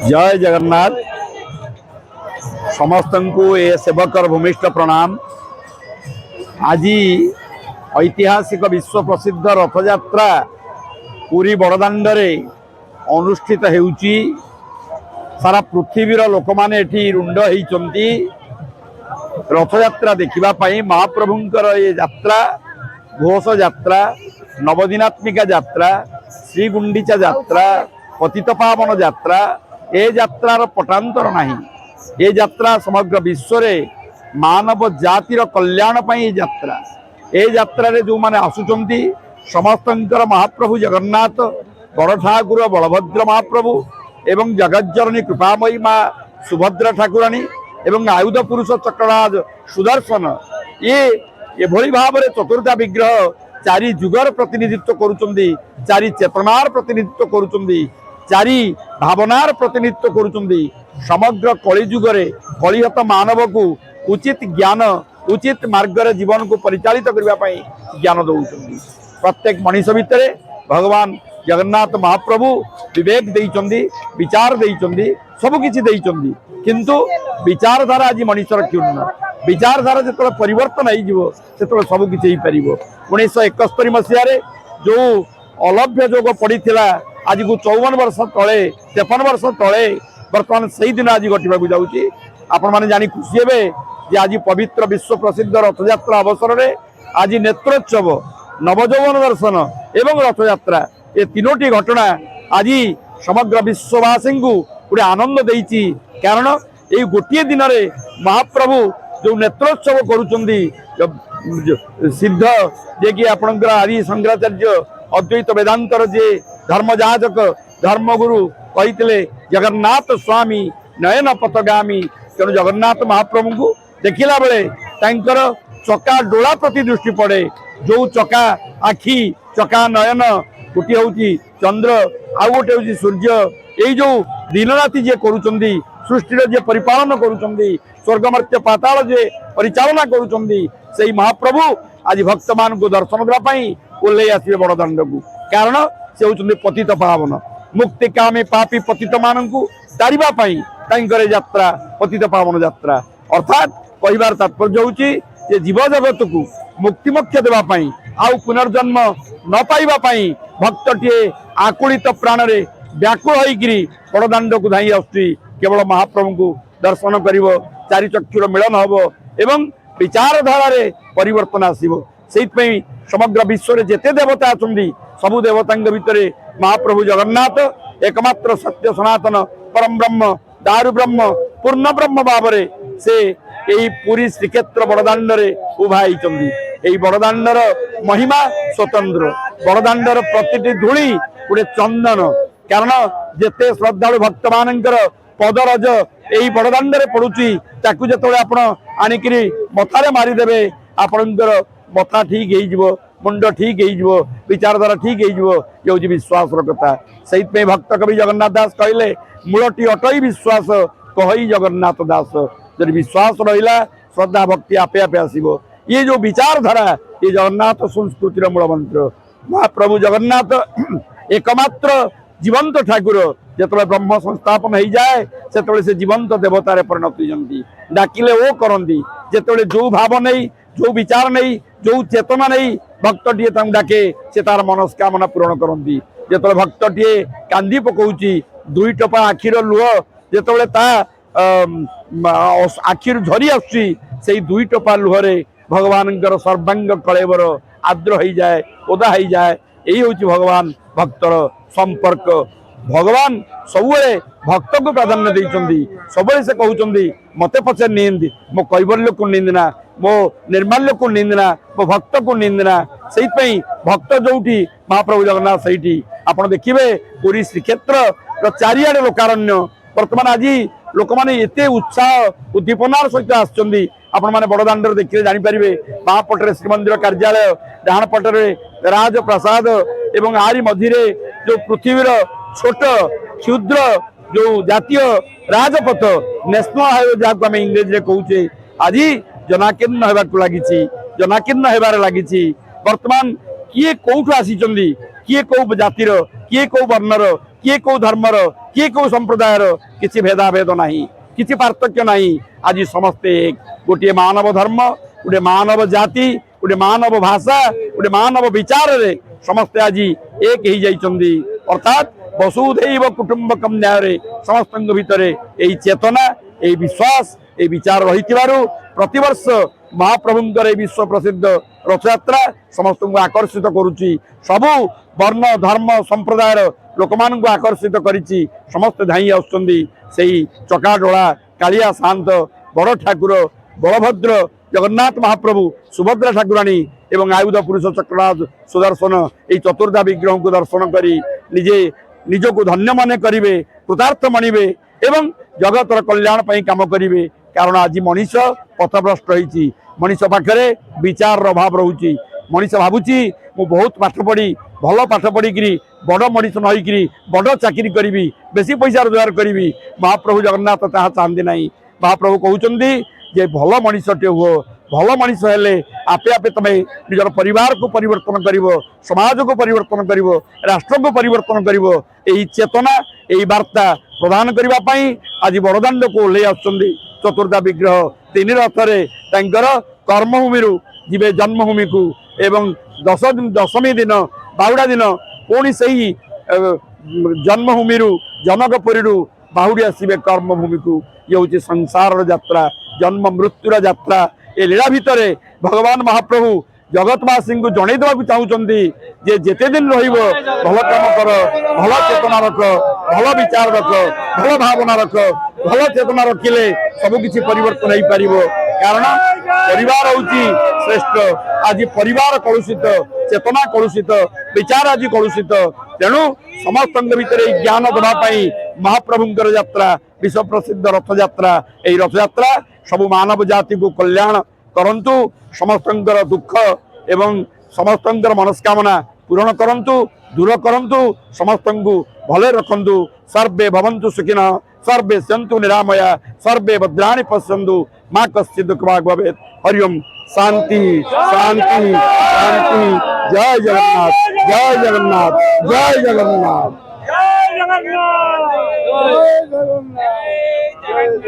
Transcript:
जय जगन्नाथ समस्त को ए सेवकर भूमिष्ठ प्रणाम। आज ऐतिहासिक विश्व प्रसिद्ध रथयात्रा पुरी बड़दाण्डे अनुष्ठित होउची। सारा पृथ्वीर लोक माने एठी रुंड होइचंती रथयात्रा देखिबा पई। महाप्रभुंकर ये यात्रा घोष यात्रा, नवदिनात्मिका यात्रा, श्री गुंडीचा यात्रा, पतित पावन यात्रा, ए यात्रार पटांतर नहीं। ये यात्रा समग्र विश्व रे मानव जातिर कल्याण पई यात्रा। ए यात्रा रे जो माने आसुचंती समस्तंकर महाप्रभु जगन्नाथ, बड़ ठाकुर बलभद्र महाप्रभु एवं जगज्जननी कृपामयी माँ सुभद्रा ठाकुराणी एवं आयुध पुरुष चक्रराज सुदर्शन ये भली भाव में चतुर्था विग्रह चारि जुगर प्रतिनिधित्व करुचंदी, चारि चेतनार प्रतिनिधित्व करुचंदी, चारि भावनार प्रतिनिधित्व करुचंदी। समग्र कलिजुगरे कलिहत मानव को उचित ज्ञान उचित मार्ग रे जीवन को परिचालित करबा पई ज्ञान दउचंदी। प्रत्येक मनीष भितर भगवान जगन्नाथ महाप्रभु विवेक देइचंदी, विचार देइचंदी, सब किछि देइचंदी। किंतु विचारधारा आज मनीषर क्षुण्ण। विचारधारा जो परिवर्तन हो सब किसी पार। 1971 मसीह जो अलभ्य जोग पड़ी आज को 54 वर्ष तले 53 वर्ष तले बर्तमान से दिन आज घटवाक जाऊँगी। आपण मैंने जानी खुशी हे आज पवित्र विश्व प्रसिद्ध रथयात्रा अवसर में आज नेत्रोत्सव, नवजौवन दर्शन एवं रथयात्रा ये तीनोटी घटना आज समग्र विश्ववासी को गोटे आनंद देइछि। कारण ये गोटे दिन में महाप्रभु जो नेत्रोत्सव करुचंदी सिद्ध जे कि आपणकर आदि शंकराचार्य अद्वैत वेदांतर जे धर्मजाजक धर्मगुरु कही जगन्नाथ स्वामी नयन पथगामी। तेणु जगन्नाथ महाप्रभु को देखला बेले तांकर चका डोला प्रति दृष्टि पड़े। जो चका आखि चका नयन गोटे हूँ चंद्र आउ गोटे हूँ सूर्य, यही जो दिन राति जे करुचंदी सृष्टि जे परिपालन करुचंदी स्वर्गमर्त्य पाताल जे परिचालना करुचंदी से महाप्रभु आज भक्त मान को दर्शन देवाई ओल्लै आसवे बड़दाण्ड को। कारण से होचंदी पतित पावन मुक्ति कामी पापी पतित मान को तारिबा पई तांकर यात्रा पतित पावन यात्रा। अर्थात कहिबार तात्पर्य होची जे जीव जगत को मुक्ति मोक्ष देवा पई आउ पुनर्जन्म न पाइबा पई भक्तटिए आकुलित प्राण रे व्याकुल होइकरी बड़दाण्ड को धाई आसुची। केवल महाप्रभु को दर्शन करिवो, चारि चक्षुर मिलन हबो एवं विचारधारा रे परिवर्तन आसीबो। सेइतपई समग्र विश्व रे जेते देवता अछंदी सबु देवतांग भितरे महाप्रभु जगन्नाथ एकमात्र सत्य सनातन परम ब्रह्म दारु ब्रह्म पूर्ण ब्रह्म भावरे से यही पूरी श्रीक्षेत्र बड़दाण्ड रे उभा होइचंदी। एही बड़दाण्डर महिमा स्वतंत्र। बड़दाण्डर प्रतिटी धूली गोटे चंदन। कारण जेते श्रद्धालु भक्त मानकर पदरज यही बड़दाण्डे पड़ुची ताकू जो आपण आनिकी मथारे मारिदेवे आपणकर मथा ठीक हो, मुंड ठीक हो, विचारधारा ठीक हो। ये हूँ विश्वास कथा। से भक्त कवि जगन्नाथ दास कहले मूलटी अटई विश्वास कही जगन्नाथ दास। जब विश्वास रहा श्रद्धा भक्ति आपे आपे आसो। ये जो विचारधारा ये जगन्नाथ संस्कृतिर मूल मंत्र। महाप्रभु जगन्नाथ एकमात्र जीवंत ठाकुर जिते ब्रह्म संस्थापन हो जाए से जीवंत देवतार परिणत होती। डाकिले वो करती जिते जो भाव नहीं जो विचार नहीं जो चेतना नहीं भक्तटीए डाके से तार मनस्कामना पूरण करती। जिते भक्तटीए कांदी पकाउची दुई टपा आखिर लुह जिते ता आखिर झरी आसुची से दुई टपा लुहरे भगवान सर्वांग कलेवर आद्र हो जाए ओदा हो जाए। यही हूँ भगवान भक्तर संपर्क। भगवान सबुले भक्त को प्राधान्य देइचंदी। सबुले से कहउचंदी मते पछे निंदी मो कैवल्य को निंदना मो निर्माल्य को निंदना मो भक्त को निंदना। सेई पई भक्त जोठी महाप्रभु जगन्नाथ सेठी आपण देखिबे पूरी श्रीक्षेत्र चारिआडे लोकारण्य। वर्तमान आज लोक माने एते उत्साह उद्दीपनार सहित आछंदी। आपण माने बड़दाण्ड देखिले जानि परिबे महापटरे श्रीमंदिर कार्यालय डाहाण पटरे राजप्रसाद एवं आरी मझिरे जो पृथ्वीर छोट क्षुद्र जो जातीय राजपथ नेशनल हाईवे जहाँ आम इंग्रेजी में कहूचे आज जनाकीर्ण होगा लगी जनाकीर्ण होबार लगी। वर्तमान किए कौटू आसीचंदी किए कौ जातिर किए कौ वर्णर किए कौ धर्मर किए कौ संप्रदायर किसी भेदाभेद नहीं किसी पार्थक्य नहीं आज समस्ते एक गोटे मानव धर्म गोटे मानव जाति गोटे मानव भाषा गोटे मानव विचार रे समस्ते आज एक ही जाइचंदी अर्थात वसुधैव कुटुंबकम न्याय समस्त भितर यही चेतना यही विश्वास ये विचार रही प्रतिवर्ष महाप्रभुंकर विश्व प्रसिद्ध रथयात्रा समस्त को आकर्षित करुच्ची सबु वर्ण धर्म संप्रदाय लोक मान आकर्षित करिछि समस्त धाई आसुचंदी सेही चकाडोला कालिया शांत बड़ ठाकुर बलभद्र जगन्नाथ महाप्रभु सुभद्रा ठाकुराणी एवं आयुध पुरुष चक्रनाथ सुदर्शन यही चतुर्धा विग्रह को दर्शन करी निजे निजको धन्य माने करिवे कृतार्थ मणिबे एवं जगतर कल्याण पई काम करिवे कारण आज मनीष पथभ्रष्ट होईची मनीष पाखरे विचार अभाव रहुची मनीष भाबुची मु बहुत पाठ पढ़ी भल पाठ पढ़ी बड़ मनीष नईकरी बड़ चाकरी करी बेसी पैसा रोजगार करी महाप्रभु जगन्नाथ ताहा चाहती ना महाप्रभु कहते जे भल मनीषटे हुओ भल मनीष हेले आपे आपे तमे निजर परिवार को परिवर्तन करिवो समाज को परिवर्तन करिवो राष्ट्र को परिवर्तन करिवो एही चेतना एही वार्ता प्रदान करिवा पई आज बड़दाण्ड को ओल्लै आछंदी चतुर्धा विग्रह तीन रथरे तांकर कर्मभूमि जीवे जन्मभूमि को एवं दशमी दिन बाहुड़ा दिन पुणी से जन्मभूमि जनकपुरी बाहुड़ी आसवे कर्मभूमि को ये हूँ संसार यात्रा जन्म मृत्युर यात्रा ये लीला भितर भगवान महाप्रभु जगतवासी को जनईदा चाहते जे जेते दिन रही भल कम कर भल चेतना रख भल विचार रख भल भावना रख भल चेतना रखिले सबकि परिवर्तन हो पार कारण परिवार हूँ श्रेष्ठ आज परिवार कलुषित चेतना कलुषित विचार आज कलुषित तेणु समस्त भितर ज्ञान देवाई महाप्रभुंकर यात्रा विश्व प्रसिद्ध रथ यात्रा यही रथ यात्रा सबु मानव जाति को कल्याण करंतु समस्त दुख एवं समस्त मनस्कामना पूरण करंतु दूर करंतु समस्त भले रखंतु सर्वे भवन्तु सुखिनः सर्वे सन्तु निरामया सर्वे भद्राणि पश्यन्तु मा कश्चित् दुःखभाग् भवेत् हरि ओम शांति शांति शांति जय जगन्नाथ जय जगन्नाथ जय जगन्नाथ जय जगन्नाथ।